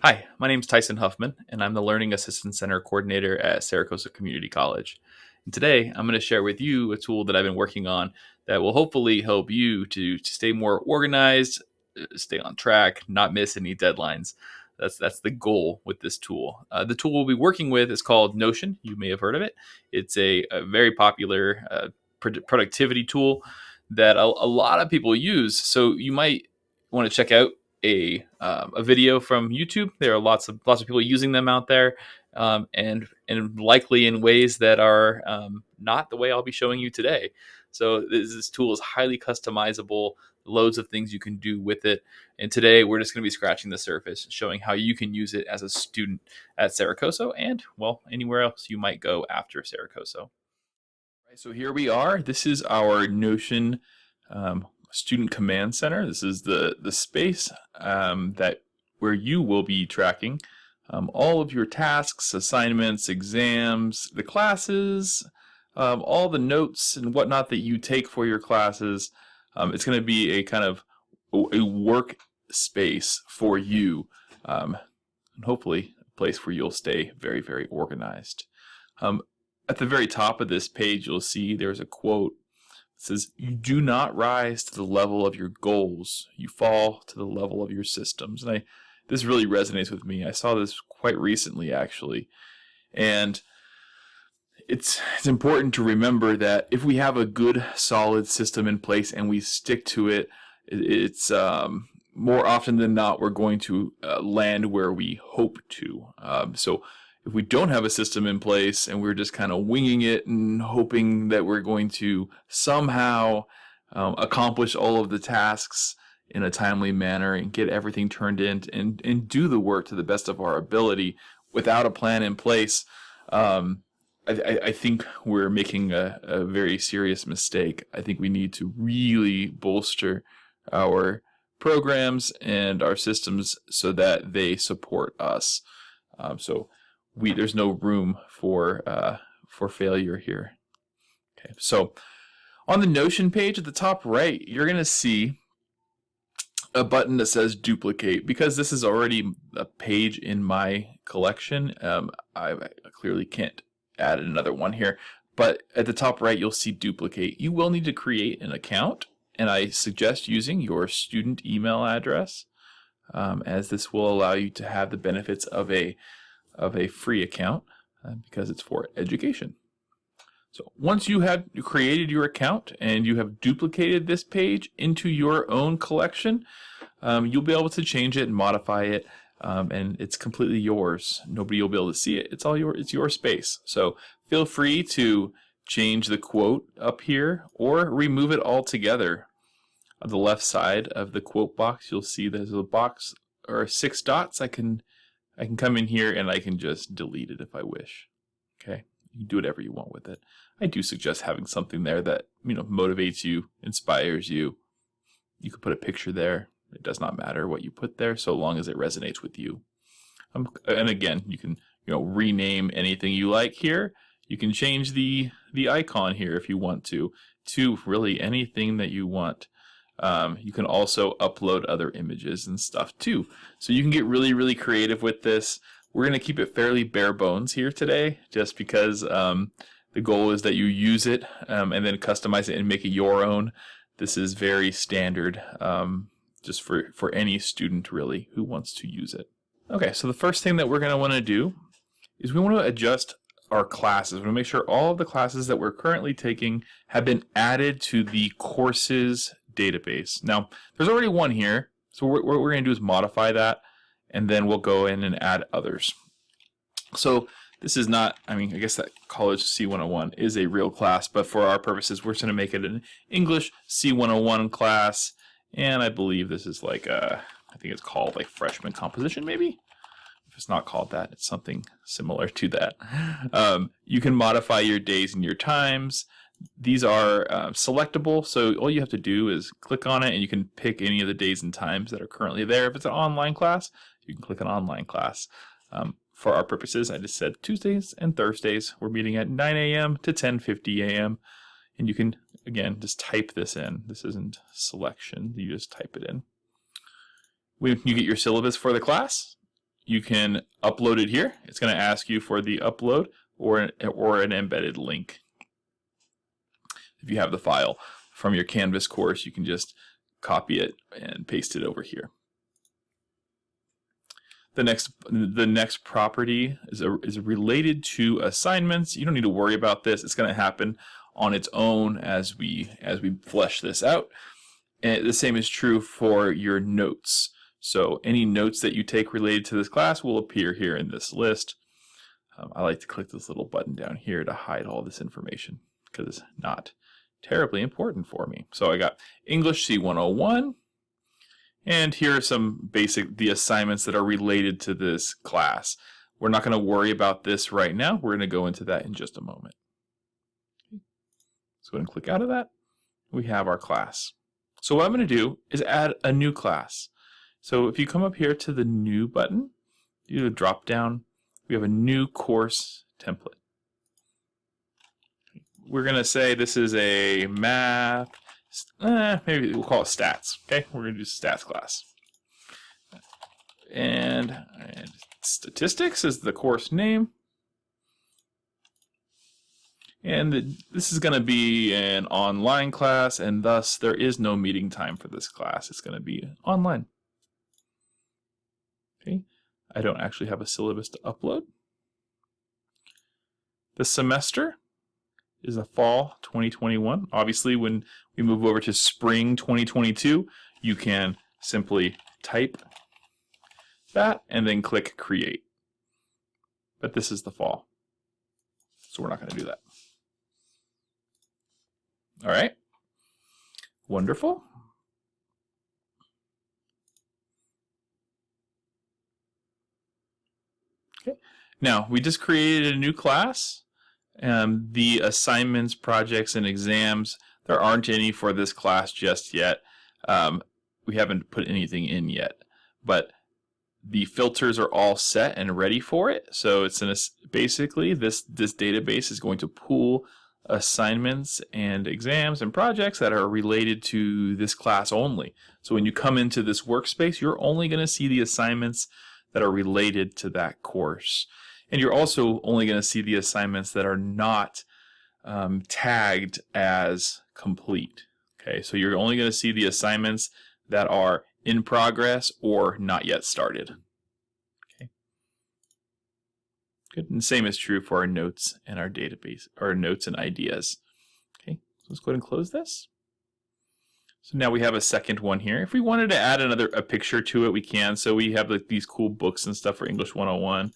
Hi, my name is Tyson Huffman, and I'm the Learning Assistance Center Coordinator at Saracosa Community College. And today, I'm going to share with you a tool that I've been working on that will hopefully help you to stay more organized, stay on track, not miss any deadlines. That's the goal with this tool. The tool we'll be working with is called Notion. You may have heard of it. It's a very popular productivity tool that a lot of people use. So you might want to check out a video from YouTube. There are lots of people using them out there, and likely in ways that are not the way I'll be showing you today. So this tool is highly customizable. Loads of things you can do with it. And today we're just going to be scratching the surface, showing how you can use it as a student at Saracosa and, well, anywhere else you might go after Saracosa. Right, so here we are. This is our Notion Student Command Center. This is the space that where you will be tracking all of your tasks, assignments, exams, the classes, all the notes and whatnot that you take for your classes. It's going to be a kind of a work space for you, and hopefully a place where you'll stay very, very organized. At the very top of this page, you'll see there's a quote. It says, "You do not rise to the level of your goals. You fall to the level of your systems." And this really resonates with me. I saw this quite recently, actually. And it's important to remember that if we have a good, solid system in place and we stick to it, it's more often than not, we're going to land where we hope to. So if we don't have a system in place and we're just kind of winging it and hoping that we're going to somehow accomplish all of the tasks in a timely manner and get everything turned in and do the work to the best of our ability without a plan in place, I think we're making a very serious mistake. I think we need to really bolster our programs and our systems so that they support us. So there's no room for failure here. Okay, so on the Notion page at the top right, you're going to see a button that says duplicate. Because this is already a page in my collection, I clearly can't add another one here. But at the top right, you'll see duplicate. You will need to create an account, and I suggest using your student email address, as this will allow you to have the benefits of a free account because it's for education. So once you have created your account and you have duplicated this page into your own collection, you'll be able to change it and modify it, and it's completely yours. Nobody will be able to see it. It's all it's your space. So feel free to change the quote up here or remove it altogether. On the left side of the quote box, you'll see there's a box or 6 dots. I can come in here and I can just delete it if I wish. Okay, you can do whatever you want with it. I do suggest having something there that motivates you, inspires you. You could put a picture there. It does not matter what you put there, so long as it resonates with you. And again, you can rename anything you like here. You can change the icon here if you want to really anything that you want. You can also upload other images and stuff too. So you can get really, really creative with this. We're going to keep it fairly bare bones here today, just because the goal is that you use it and then customize it and make it your own. This is very standard, just for any student really who wants to use it. Okay, so the first thing that we're going to want to do is we want to adjust our classes. We want to make sure all of the classes that we're currently taking have been added to the courses database. Now, there's already one here, so what we're going to do is modify that, and then we'll go in and add others. So this is not, I guess that College C101 is a real class, but for our purposes, we're going to make it an English C101 class, and I believe this is like I think it's called like freshman composition, maybe? If it's not called that, it's something similar to that. You can modify your days and your times. These are selectable, so all you have to do is click on it and you can pick any of the days and times that are currently there. If it's an online class, you can click on online class. For our purposes, I just said Tuesdays and Thursdays. We're meeting at 9 a.m. to 10:50 a.m. and you can again, just type this in. This isn't selection. You just type it in. When you get your syllabus for the class, you can upload it here. It's going to ask you for the upload or an embedded link. If you have the file from your Canvas course, you can just copy it and paste it over here. The next property is related to assignments. You don't need to worry about this. It's going to happen on its own as we flesh this out. And the same is true for your notes. So any notes that you take related to this class will appear here in this list. I like to click this little button down here to hide all this information because it's not terribly important for me. So I got English C101, and here are some the assignments that are related to this class. We're not going to worry about this right now. We're going to go into that in just a moment. Let's go ahead and click out of that. We have our class. So what I'm going to do is add a new class. So if you come up here to the new button, do the drop down, we have a new course template. We're going to say this is a math, maybe we'll call it stats. Okay, we're going to do stats class. And statistics is the course name. And this is going to be an online class, and thus there is no meeting time for this class. It's going to be online. Okay, I don't actually have a syllabus to upload. The semester is the fall 2021. Obviously, when we move over to spring 2022, you can simply type that and then click create. But this is the fall, so we're not going to do that. All right, wonderful. Okay, now we just created a new class. The assignments, projects, and exams, there aren't any for this class just yet. We haven't put anything in yet, but the filters are all set and ready for it. So it's basically this database is going to pool assignments and exams and projects that are related to this class only. So when you come into this workspace, you're only going to see the assignments that are related to that course. And you're also only going to see the assignments that are not tagged as complete. Okay, so you're only going to see the assignments that are in progress or not yet started. Okay. Good. And the same is true for our notes and our database, or notes and ideas. Okay, so let's go ahead and close this. So now we have a second one here. If we wanted to add a picture to it, we can. So we have like these cool books and stuff for English 101.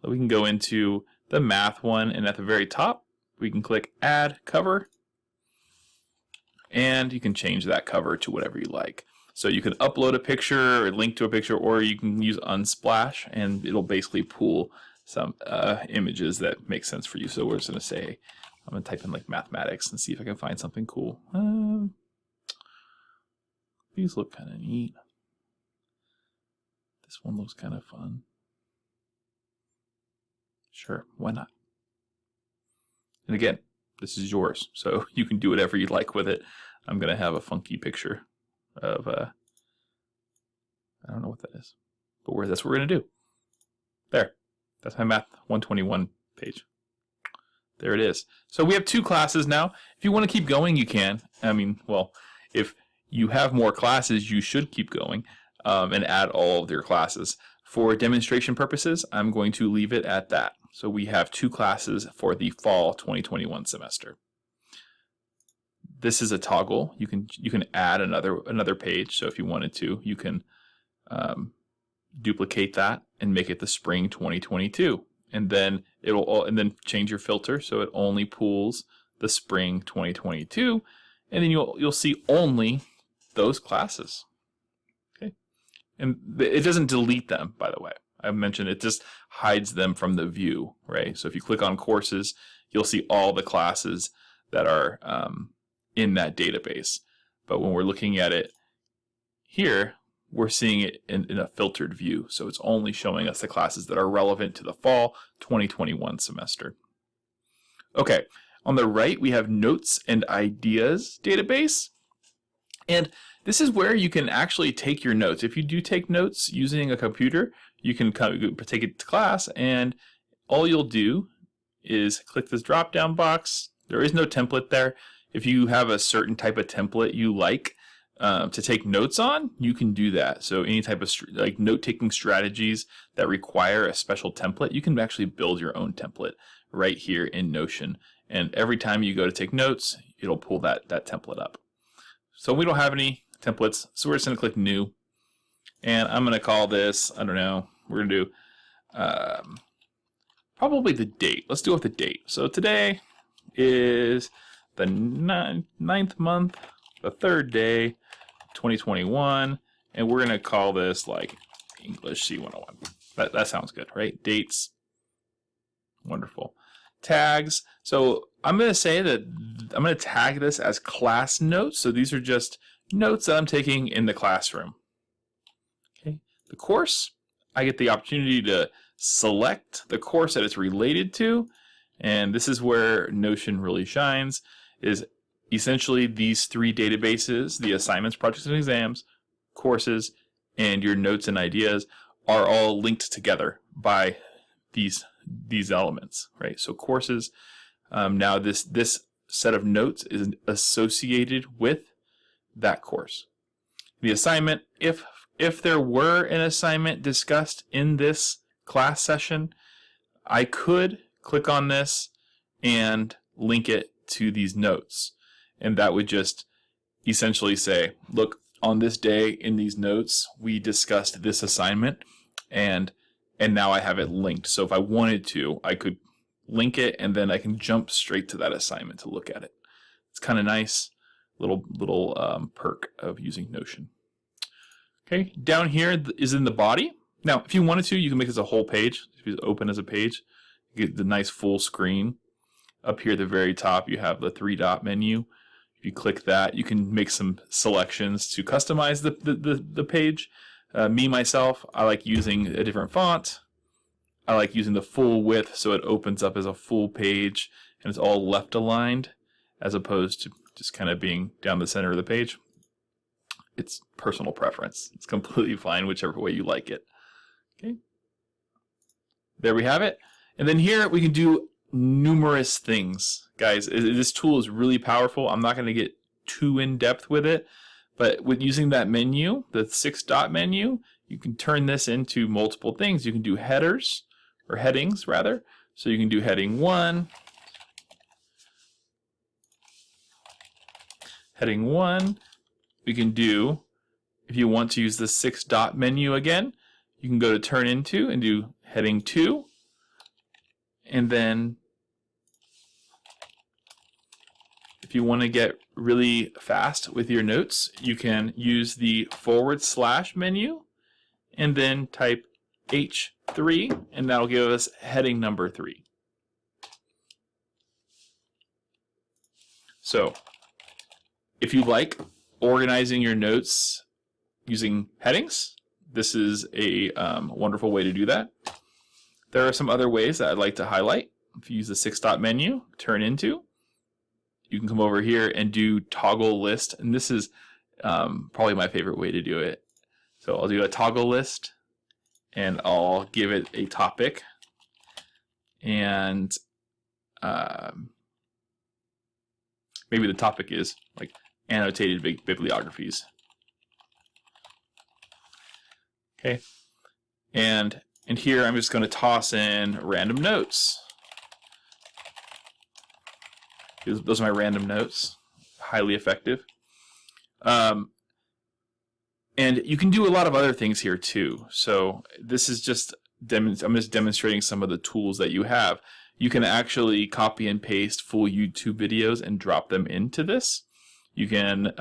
We can go into the math one, and at the very top, we can click Add Cover, and you can change that cover to whatever you like. So you can upload a picture or link to a picture, or you can use Unsplash, and it'll basically pool some images that make sense for you. So we're just going to say, I'm going to type in like mathematics and see if I can find something cool. These look kind of neat. This one looks kind of fun. Sure, why not? And again, this is yours, so you can do whatever you like with it. I'm going to have a funky picture of, I don't know what that is, but that's what we're going to do. There, that's my Math 121 page. There it is. So we have two classes now. If you want to keep going, you can. I mean, well, if you have more classes, you should keep going and add all of your classes. For demonstration purposes, I'm going to leave it at that. So we have two classes for the fall 2021 semester. This is a toggle. You can add another page. So if you wanted to, you can duplicate that and make it the spring 2022, and then change your filter so it only pools the spring 2022, and then you'll see only those classes. Okay, and it doesn't delete them, by the way. I mentioned it just hides them from the view, right? So if you click on courses, you'll see all the classes that are in that database. But when we're looking at it here, we're seeing it in a filtered view. So it's only showing us the classes that are relevant to the fall 2021 semester. Okay, On the right, we have Notes and Ideas database. And this is where you can actually take your notes. If you do take notes using a computer, you can take it to class, and all you'll do is click this drop-down box. There is no template there. If you have a certain type of template you like to take notes on, you can do that. So any type of like note-taking strategies that require a special template, you can actually build your own template right here in Notion. And every time you go to take notes, it'll pull that template up. So we don't have any templates, so we're just going to click New. And I'm going to call this, I don't know, we're going to do probably the date. Let's do it with the date. So today is the 9th month, the 3rd day, 2021. And we're going to call this like English C101. That sounds good, right? Dates. Wonderful. Tags. So I'm going to say that I'm going to tag this as class notes. So these are just notes that I'm taking in the classroom. Okay. The course, I get the opportunity to select the course that it's related to. And this is where Notion really shines, is essentially these 3 databases, the assignments, projects, and exams, courses, and your notes and ideas are all linked together by these elements, right? So courses, now this set of notes is associated with that course. The assignment, if there were an assignment discussed in this class session, I could click on this and link it to these notes. And that would just essentially say, look, on this day in these notes, we discussed this assignment, and now I have it linked. So if I wanted to, I could link it, and then I can jump straight to that assignment to look at it. It's kind of nice, little perk of using Notion. Okay, down here is in the body. Now, if you wanted to, you can make this a whole page. If you open as a page, you get the nice full screen. Up here at the very top, you have the 3-dot menu. If you click that, you can make some selections to customize the page. Myself, I like using a different font. I like using the full width so it opens up as a full page and it's all left aligned as opposed to just kind of being down the center of the page. It's personal preference. It's completely fine whichever way you like it. Okay. There we have it. And then here we can do numerous things. Guys, this tool is really powerful. I'm not going to get too in depth with it, but with using that menu, the 6-dot menu, you can turn this into multiple things. You can do headers, or headings rather. So you can do heading 1. Heading 1. We can do, if you want to use the 6-dot menu again, you can go to turn into and do heading 2. And then if you want to get really fast with your notes, you can use the / menu and then type H3, and that'll give us heading number 3. So if you like organizing your notes using headings, this is a wonderful way to do that. There are some other ways that I'd like to highlight. If you use the 6-dot menu, turn into, you can come over here and do toggle list. And this is probably my favorite way to do it. So I'll do a toggle list and I'll give it a topic. And maybe the topic is like annotated bibliographies. Okay. And here I'm just going to toss in random notes. Those are my random notes. Highly effective. And you can do a lot of other things here too. So this is just, I'm just demonstrating some of the tools that you have. You can actually copy and paste full YouTube videos and drop them into this. You can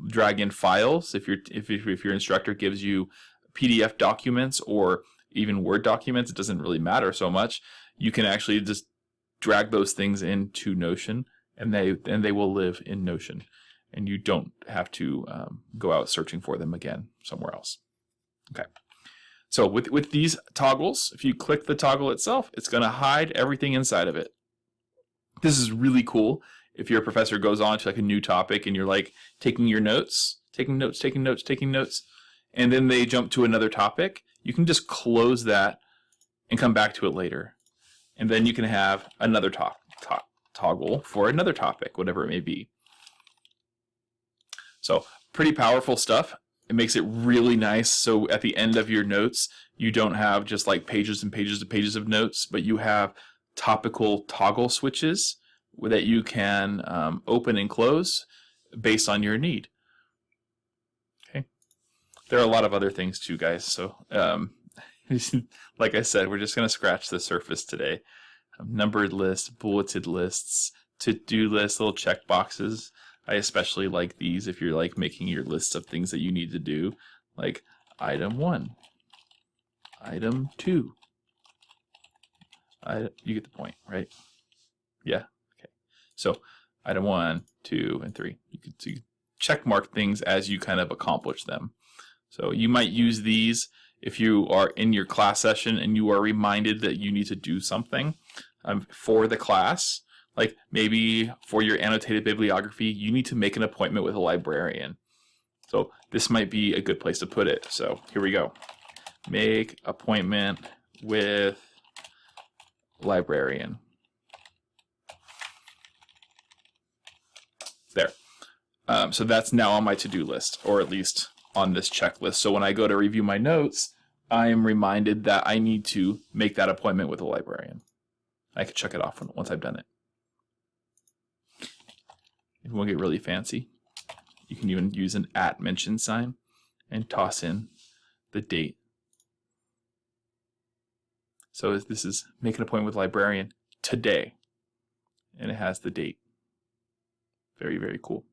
drag in files if your instructor gives you PDF documents or even Word documents. It doesn't really matter so much. You can actually just drag those things into Notion, and they will live in Notion, and you don't have to go out searching for them again somewhere else. Okay. So with these toggles, if you click the toggle itself, it's going to hide everything inside of it. This is really cool if your professor goes on to like a new topic and you're like taking your notes, taking notes, and then they jump to another topic. You can just close that and come back to it later. And then you can have another toggle for another topic, whatever it may be. So pretty powerful stuff. It makes it really nice. So at the end of your notes, you don't have just like pages and pages and pages of notes, but you have topical toggle switches that you can open and close based on your need. Okay. There are a lot of other things too, guys. So like I said, we're just going to scratch the surface today. Numbered lists, bulleted lists, to-do lists, little check boxes. I especially like these if you're like making your list of things that you need to do, like item 1, item 2. You get the point, right? Yeah. Okay. So item 1, 2, and 3. You can check mark things as you kind of accomplish them. So you might use these if you are in your class session and you are reminded that you need to do something for the class. Like maybe for your annotated bibliography, you need to make an appointment with a librarian. So this might be a good place to put it. So here we go. Make appointment with librarian. There. So that's now on my to-do list, or at least on this checklist. So when I go to review my notes, I am reminded that I need to make that appointment with a librarian. I can check it off once I've done it. If you want to get really fancy, you can even use an @ sign and toss in the date. So this is make an appointment with librarian today, and it has the date. Very, very cool.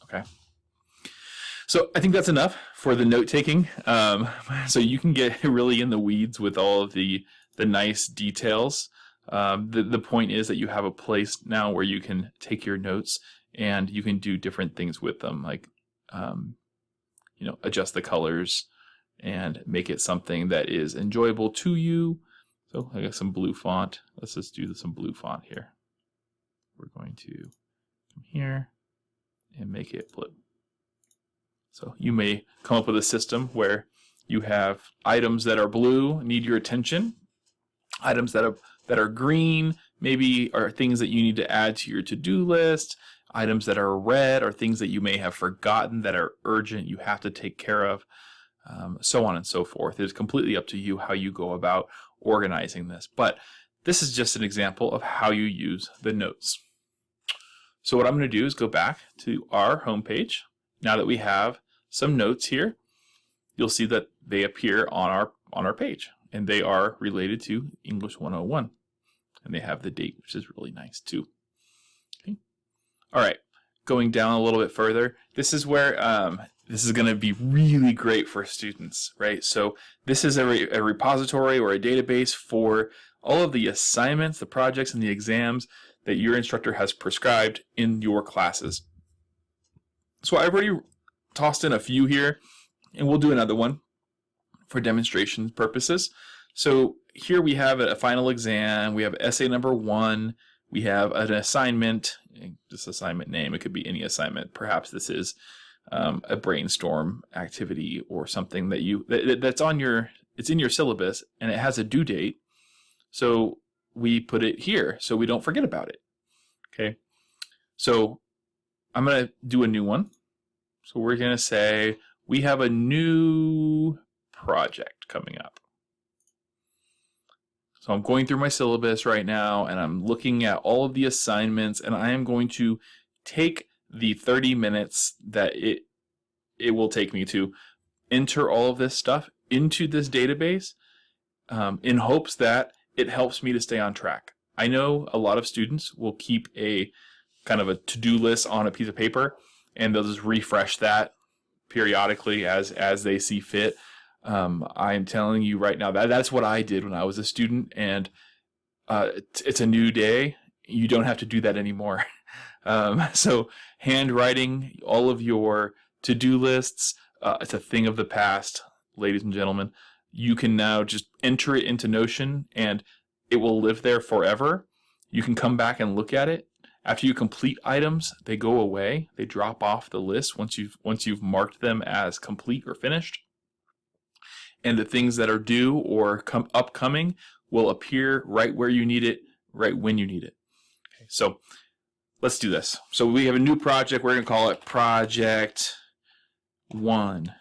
Okay. So I think that's enough for the note taking. So you can get really in the weeds with all of the nice details. The point is that you have a place now where you can take your notes and you can do different things with them, like adjust the colors and make it something that is enjoyable to you. So I got some blue font. Let's just do some blue font here. We're going to come here and make it blue. So you may come up with a system where you have items that are blue need your attention, items that are green maybe are things that you need to add to your to-do list, items that are red are things that you may have forgotten that are urgent you have to take care of, so on and so forth. It's completely up to you how you go about organizing this, but this is just an example of how you use the notes. So what I'm going to do is go back to our homepage. Now that we have some notes here, you'll see that they appear on our page, and they are related to English 101, and they have the date, which is really nice too. Okay. All right, going down a little bit further, this is where this is going to be really great for students, right? So this is a repository or a database for all of the assignments, the projects, and the exams that your instructor has prescribed in your classes. So I've already tossed in a few here, and we'll do another one for demonstration purposes. So here we have a final exam, we have essay number 1, we have an assignment, this assignment name, it could be any assignment. Perhaps this is a brainstorm activity or something that's on it's in your syllabus and it has a due date. So we put it here so we don't forget about it. Okay. So I'm going to do a new one. So we're going to say we have a new project coming up. So I'm going through my syllabus right now and I'm looking at all of the assignments, and I am going to take the 30 minutes that it will take me to enter all of this stuff into this database in hopes that it helps me to stay on track. I know a lot of students will keep a kind of a to-do list on a piece of paper, and they'll just refresh that periodically as they see fit. I'm telling you right now that's what I did when I was a student, and it's a new day. You don't have to do that anymore. So handwriting all of your to-do lists, it's a thing of the past, ladies and gentlemen. You can now just enter it into Notion, and it will live there forever. You can come back and look at it. After you complete items, they go away. They drop off the list once you've marked them as complete or finished. And the things that are due or upcoming will appear right where you need it, right when you need it. Okay, so let's do this. So we have a new project. We're going to call it Project 1.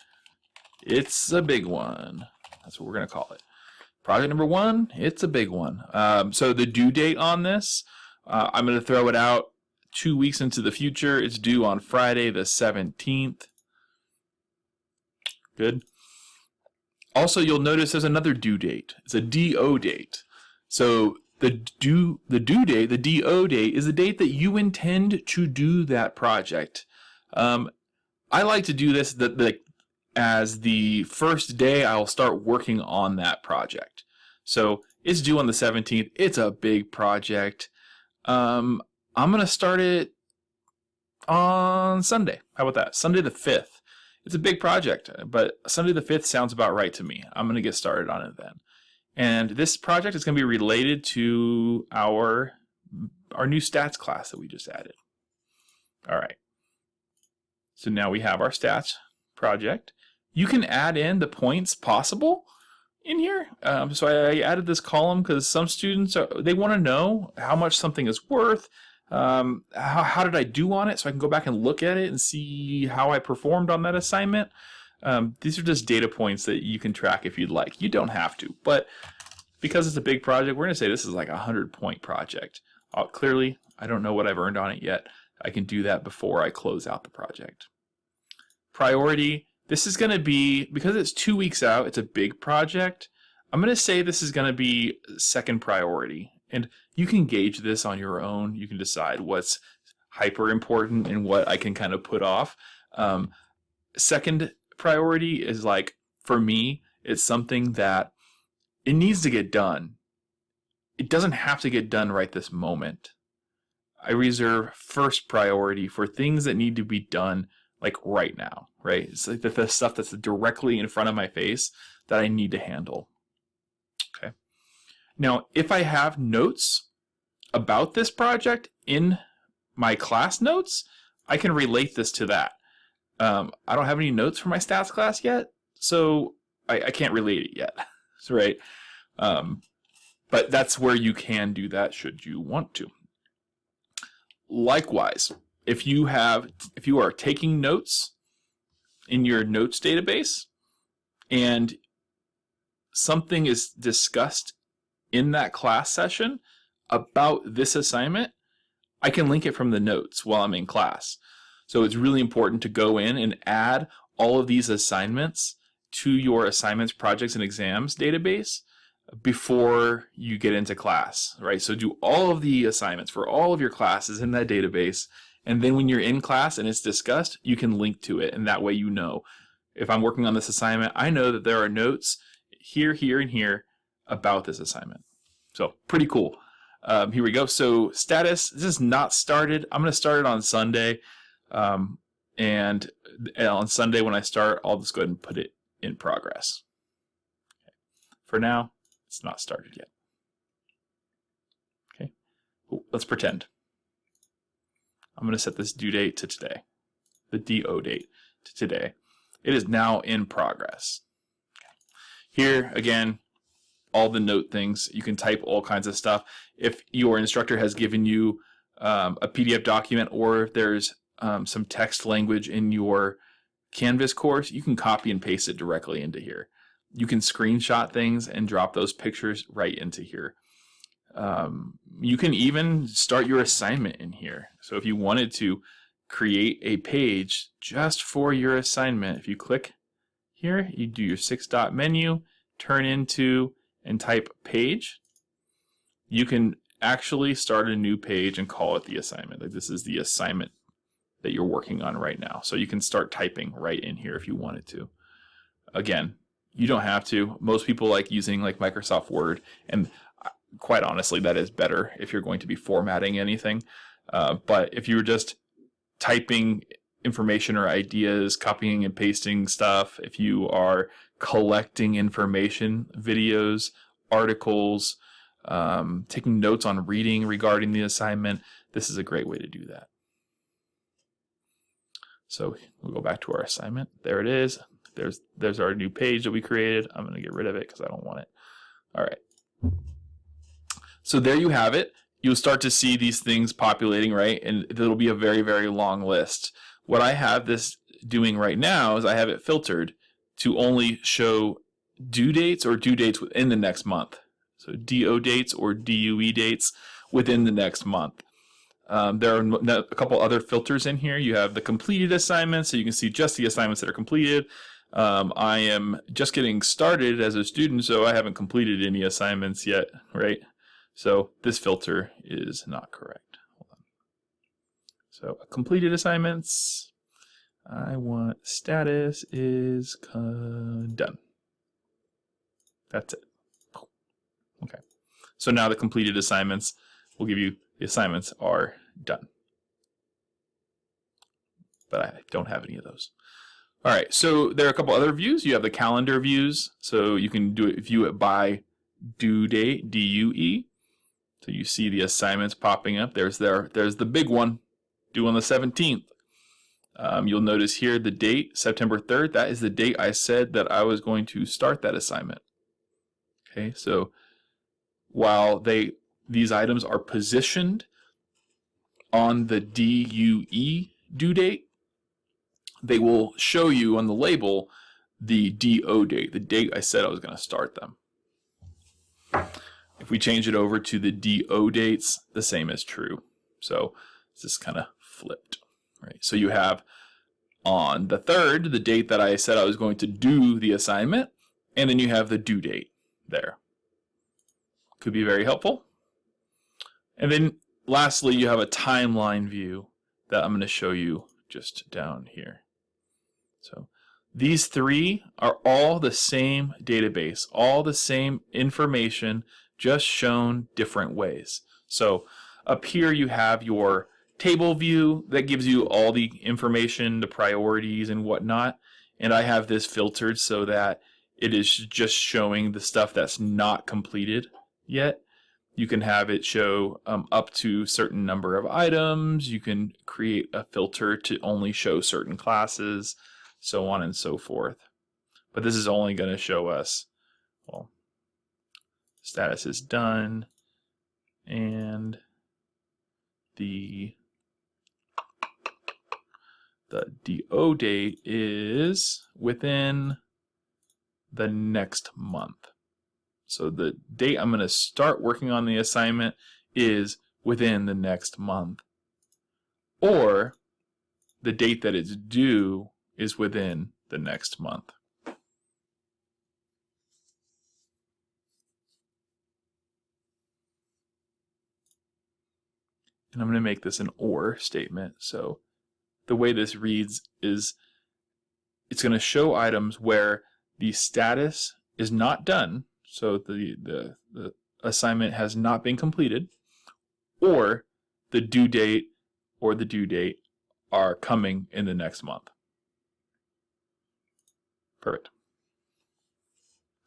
It's a big one. That's what we're going to call it. Project number 1, it's a big one. So the due date on this, I'm going to throw it out 2 weeks into the future. It's due on Friday the 17th. Good. Also, you'll notice there's another due date. It's a DO date. So the due date, the DO date, is the date that you intend to do that project. I like to do this as the first day I'll start working on that project. So it's due on the 17th. It's a big project. I'm going to start it on Sunday. How about that? Sunday the 5th. It's a big project, but Sunday the 5th sounds about right to me. I'm going to get started on it then. And this project is going to be related to our new stats class that we just added. All right. So now we have our stats project. You can add in the points possible in here. So I added this column because some students, they want to know how much something is worth. How did I do on it, so I can go back and look at it and see how I performed on that assignment. These are just data points that you can track if you'd like. You don't have to, but because it's a big project, we're going to say this is like a 100-point project. Clearly, I don't know what I've earned on it yet. I can do that before I close out the project. Priority, this is going to be, because it's 2 weeks out, it's a big project, I'm going to say this is going to be second priority. And you can gauge this on your own. You can decide what's hyper important and what I can kind of put off. Second priority is, like, for me, it's something that it needs to get done. It doesn't have to get done right this moment. I reserve first priority for things that need to be done like right now, right? It's like the stuff that's directly in front of my face that I need to handle. Okay. Now, if I have notes about this project in my class notes, I can relate this to that. I don't have any notes for my stats class yet, so I can't relate it yet, right? But that's where you can do that should you want to. Likewise, if you are taking notes in your notes database and something is discussed in that class session about this assignment, I can link it from the notes while I'm in class. So it's really important to go in and add all of these assignments to your assignments, projects, and exams database before you get into class, right? So do all of the assignments for all of your classes in that database, and then when you're in class and it's discussed, you can link to it, and that way you know, if I'm working on this assignment, I know that there are notes here, here, and here about this assignment. So pretty cool. Here we go. So status, this is not started. I'm going to start it on Sunday. And on Sunday when I start, I'll just go ahead and put it in progress. Okay. For now, it's not started yet. Okay. Cool. Let's pretend. I'm going to set this due date to today. The DO date to today. It is now in progress. Here, again, all the note things. You can type all kinds of stuff. If your instructor has given you a PDF document, or if there's some text language in your Canvas course, you can copy and paste it directly into here. You can screenshot things and drop those pictures right into here. You can even start your assignment in here. So if you wanted to create a page just for your assignment, if you click here, you do your 6-dot menu, turn into, and type page, you can actually start a new page and call it the assignment. Like, this is the assignment that you're working on right now. So you can start typing right in here if you wanted to. Again, you don't have to. Most people like using like Microsoft Word, and quite honestly, that is better if you're going to be formatting anything. But if you were just typing information or ideas, copying and pasting stuff, if you are collecting information, videos, articles, taking notes on reading regarding the assignment, this is a great way to do that. So we'll go back to our assignment. There it is. There's our new page that we created. I'm going to get rid of it because I don't want it. All right. So there you have it. You'll start to see these things populating, right? And it'll be a very, very long list. What I have this doing right now is I have it filtered to only show due dates or due dates within the next month. So DO dates or DUE dates within the next month. There are a couple other filters in here. You have the completed assignments, so you can see just the assignments that are completed. I am just getting started as a student, so I haven't completed any assignments yet, right? So this filter is not correct. Hold on. So completed assignments, I want status is done. That's it. Okay. So now the completed assignments will give you the assignments are done. But I don't have any of those. All right, so there are a couple other views. You have the calendar views, so you can view it by due date, DUE. So you see the assignments popping up. There's the big one, due on the 17th. You'll notice here the date, September 3rd. That is the date I said that I was going to start that assignment. Okay, so while these items are positioned on the DUE due date, they will show you on the label the DO date, the date I said I was going to start them. If we change it over to the DO dates, the same is true. So it's just kind of flipped, right? So you have on the 3rd, the date that I said I was going to do the assignment, and then you have the due date there. Could be very helpful. And then lastly, you have a timeline view that I'm going to show you just down here. So these three are all the same database, all the same information, just shown different ways. So up here you have your table view that gives you all the information, the priorities and whatnot. And I have this filtered so that it is just showing the stuff that's not completed yet. You can have it show up to a certain number of items. You can create a filter to only show certain classes, so on and so forth. But this is only going to show us, well, status is done, and the DO date is within the next month. So the date I'm going to start working on the assignment is within the next month. Or the date that it's due is within the next month. And I'm going to make this an OR statement. So the way this reads is it's going to show items where the status is not done, so the assignment has not been completed, or the due date or the due date are coming in the next month. Perfect.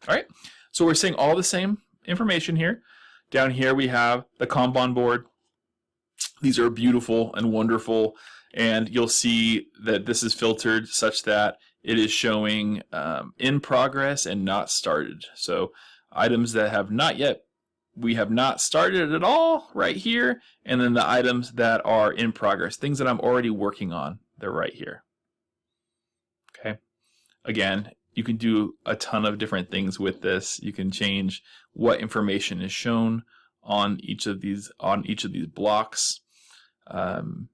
All right, so we're seeing all the same information here. Down here we have the Kanban board. These are beautiful and wonderful, and you'll see that this is filtered such that it is showing in progress and not started. So items that have not yet, we have not started at all right here, and then the items that are in progress, things that I'm already working on, they're right here. Okay. Again, you can do a ton of different things with this. You can change what information is shown on each of these blocks. And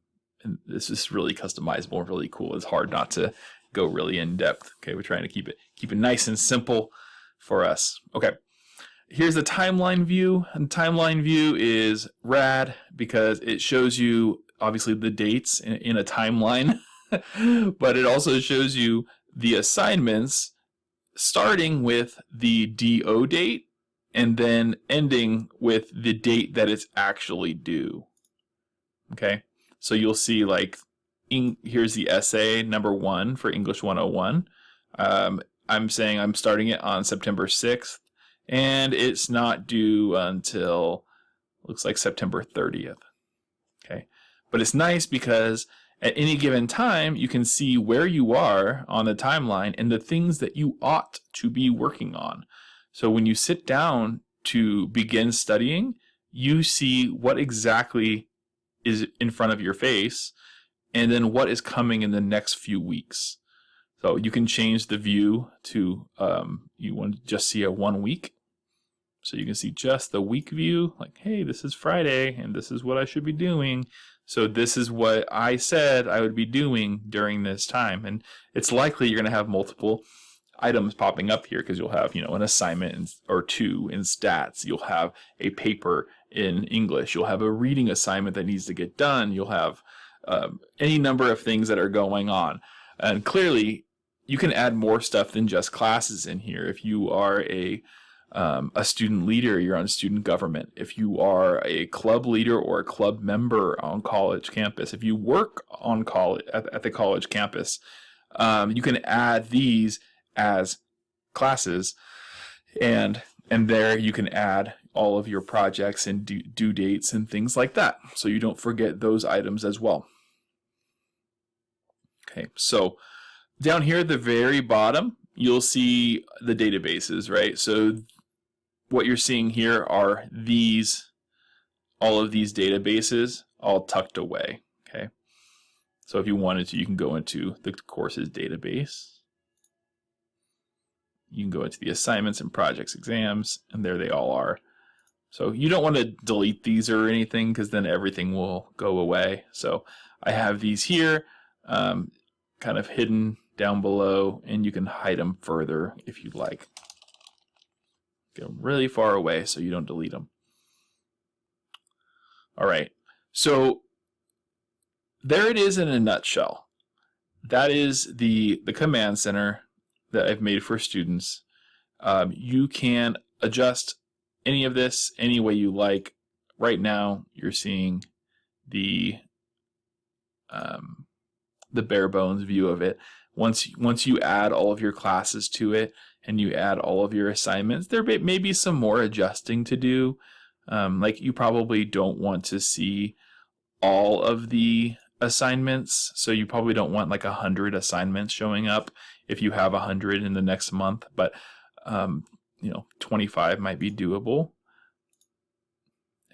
this is really customizable and really cool. It's hard not to go really in depth. Okay, we're trying to keep it nice and simple for us. Okay, here's the timeline view. And timeline view is rad because it shows you obviously the dates in a timeline, but it also shows you the assignments starting with the DO date and then ending with the date that it's actually due. Okay, so you'll see like here's the essay number 1 for English 101. I'm saying I'm starting it on September 6th, and it's not due until, looks like September 30th. Okay, but it's nice because at any given time, you can see where you are on the timeline and the things that you ought to be working on. So when you sit down to begin studying, you see what exactly is in front of your face and then what is coming in the next few weeks. So you can change the view to, you want to just see a 1 week. So you can see just the week view, like, hey, this is Friday and this is what I should be doing. So this is what I said I would be doing during this time. And it's likely you're going to have multiple items popping up here because you'll have, an assignment or two in stats. You'll have a paper in English. You'll have a reading assignment that needs to get done. You'll have any number of things that are going on. And clearly, you can add more stuff than just classes in here. If you are a student leader, you're on student government. If you are a club leader or a club member on college campus, if you work on college at the college campus, you can add these as classes, and there you can add all of your projects and due dates and things like that, so you don't forget those items as well. Okay, so down here at the very bottom, you'll see the databases, right? So what you're seeing here are all of these databases all tucked away, okay? So if you wanted to, you can go into the courses database. You can go into the assignments and projects exams, and there they all are. So you don't want to delete these or anything because then everything will go away. So I have these here, kind of hidden down below, and you can hide them further if you'd like. Get them really far away so you don't delete them. All right, so there it is in a nutshell. That is the command center that I've made for students. You can adjust any of this any way you like. Right now, you're seeing the bare bones view of it. Once you add all of your classes to it and you add all of your assignments, there may be some more adjusting to do. Like you probably don't want to see all of the assignments, so you probably don't want like 100 assignments showing up if you have 100 in the next month, but 25 might be doable.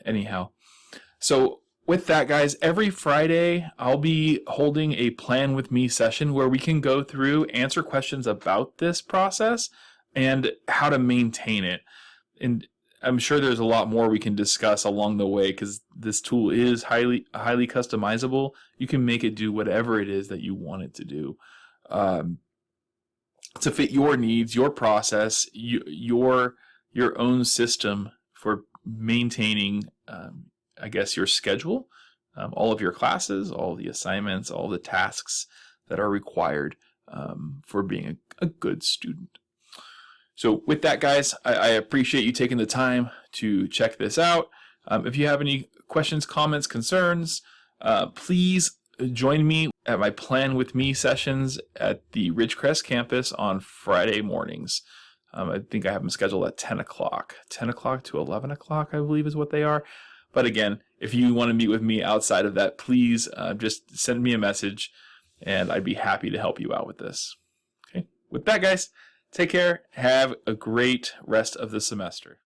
Anyhow, so with that, guys, every Friday I'll be holding a Plan With Me session where we can go through, answer questions about this process and how to maintain it. And I'm sure there's a lot more we can discuss along the way because this tool is highly customizable. You can make it do whatever it is that you want it to do to fit your needs, your process, your own system for maintaining, your schedule, all of your classes, all the assignments, all the tasks that are required for being a good student. So with that, guys, I appreciate you taking the time to check this out. If you have any questions, comments, concerns, please join me at my Plan With Me sessions at the Ridgecrest campus on Friday mornings. I think I have them scheduled at 10 o'clock. 10 o'clock to 11 o'clock, I believe is what they are. But again, if you want to meet with me outside of that, please just send me a message and I'd be happy to help you out with this. Okay. With that, guys, take care. Have a great rest of the semester.